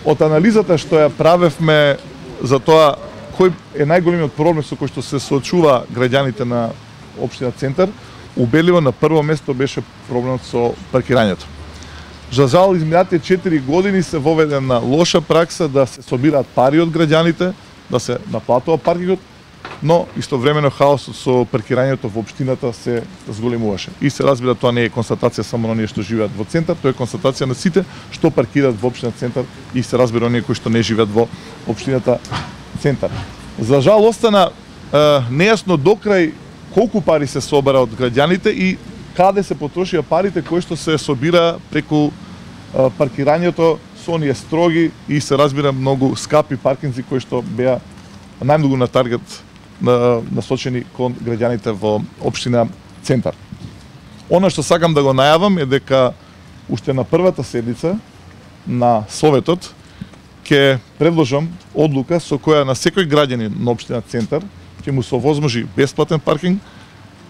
Од анализата што ја правевме за тоа кој е најголемиот проблем со кој што се соочува граѓаните на општина Центар, убедливо на прво место беше проблемот со паркирањето. За жал, изминатите 4 години се воведена лоша пракса да се собираат пари од граѓаните, да се наплатува паркингот, но истовремено хаосот со паркирањето во општината се зголемуваше. И се разбира, тоа не е констатација само на оние што живеат во Центар, тоа е констатација на сите што паркираат во општина Центар и се разбира оние кои што не живеат во општината Центар. За жал, остана нејасно докрај колку пари се собара од граѓаните и каде се потрошија парите кои што се собира преку паркирањето со оние строги и се разбира многу скапи паркинзи кои што беа најмногу на таргет насочени кон граѓаните во општина Центар. Она што сакам да го најавам е дека уште на првата седница на Советот ќе предложам одлука со која на секој граѓанин на општина Центар ќе му се овозможи бесплатен паркинг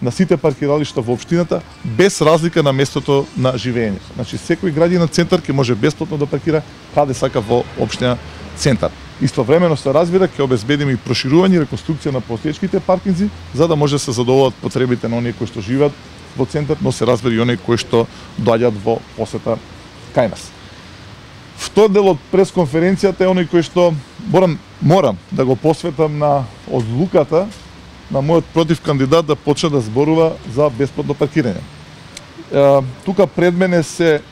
на сите паркиралишта во општината без разлика на местото на живење. Значи секој граѓанин на Центар ќе може бесплатно да паркира каде сака во општина Центар. Истовремено се разбира ќе обезбедиме и проширување и реконструкција на постоечките паркинзи за да може да се задоволат потребите на оние кои што живеат во Центар, но се разбира и оние кои што доаѓаат во посета кај нас. Втор дел од пресконференцијата е оној кој што морам да го посветам на одлуката на мојот против кандидат да почне да зборува за бесплатно паркирање. Тука пред мене се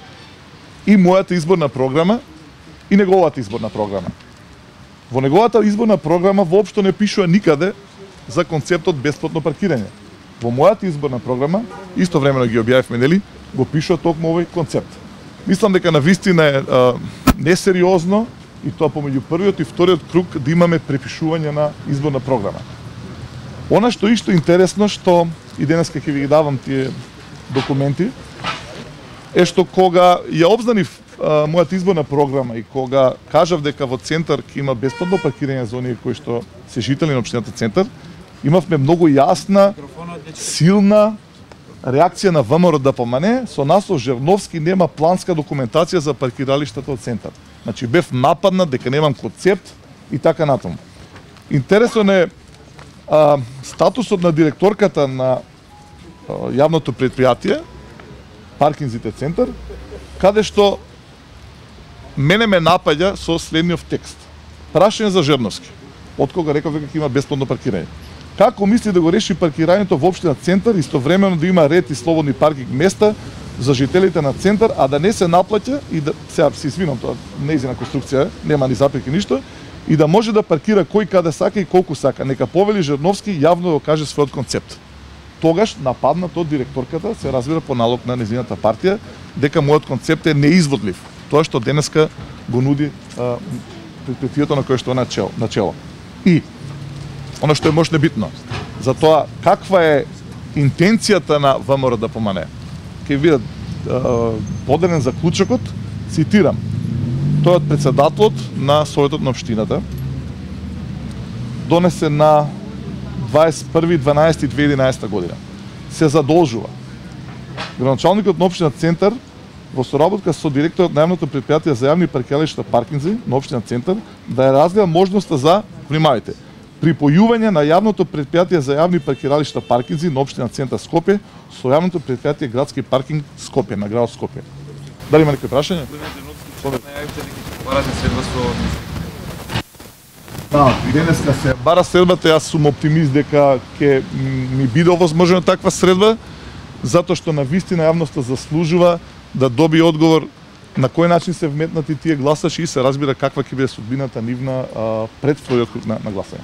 и мојата изборна програма и неговата изборна програма. Во неговата изборна програма воопшто не пишува никаде за концептот бесплатно паркирање. Во мојата изборна програма, истовремено ги објавивме, нели, го пишува токму овој концепт. Мислам дека навистина е несериозно и тоа помеѓу првиот и вториот круг да имаме препишување на изборна програма. Она што исто интересно, што и денеска ќе ви ги давам тие документи, е што кога ја обзнанив мојата изборна програма и кога кажав дека во Центар ќе има бесплатно паркирање за оние кои што се жители на општината Центар, имавме многу јасна, силна реакција на ВМРО ДПМН со наслов Жерновски нема планска документација за паркиралиштата од Центар. Значи бев нападнат дека немам концепт и така натаму. Интересен е статусот на директорката на јавното предпријатие Паркинзите Центар, каде што мене ме напаѓа со следниот текст. Прашање за Жерновски. Од кога реков дека ќе има бесплатно паркирање. Како мисли да го реши паркирањето во општина Центар, истовремено да има ред и слободни паркинг места за жителите на Центар, а да не се наплаќа и да сега се извинам, тоа неизина конструкција, нема ни запреки ништо, и да може да паркира кој каде сака и колку сака. Нека повели Жерновски јавно да каже својот концепт. Тогаш нападнат од директорката се разбира по налог на незината партија дека мојот концепт е неизводлив. Тоа што денеска го нуди предпријатието на кое што е начело. И оно што е можно битно за тоа каква е интенцијата на ВМРО ДПМН. Ќе видат поделен заклучокот, цитирам. Тој од председателот на Советот на општината донесен на 21.12.2011 година. Се задолжува градоначалникот на општина Центар во соработка со директорот на јавното предпријатие за јавни паркиралишта паркинзи на општина Центар да ја разгледа можноста за, внимавајте, припојување на јавното предпријатие за јавни паркиралишта паркинзи на општина Центар Скопје со јавното предпријатие Градски паркинг Скопје на градот Скопје. Дали има некои прашања? Да, денеска се бара средбата, јас сум оптимист дека ќе ми биде овозможена таква средба, затоа што навистина јавноста заслужува да добие одговор на кој начин се вметнати тие гласачи и се разбира каква ќе биде судбината нивна пред вториот круг на гласање.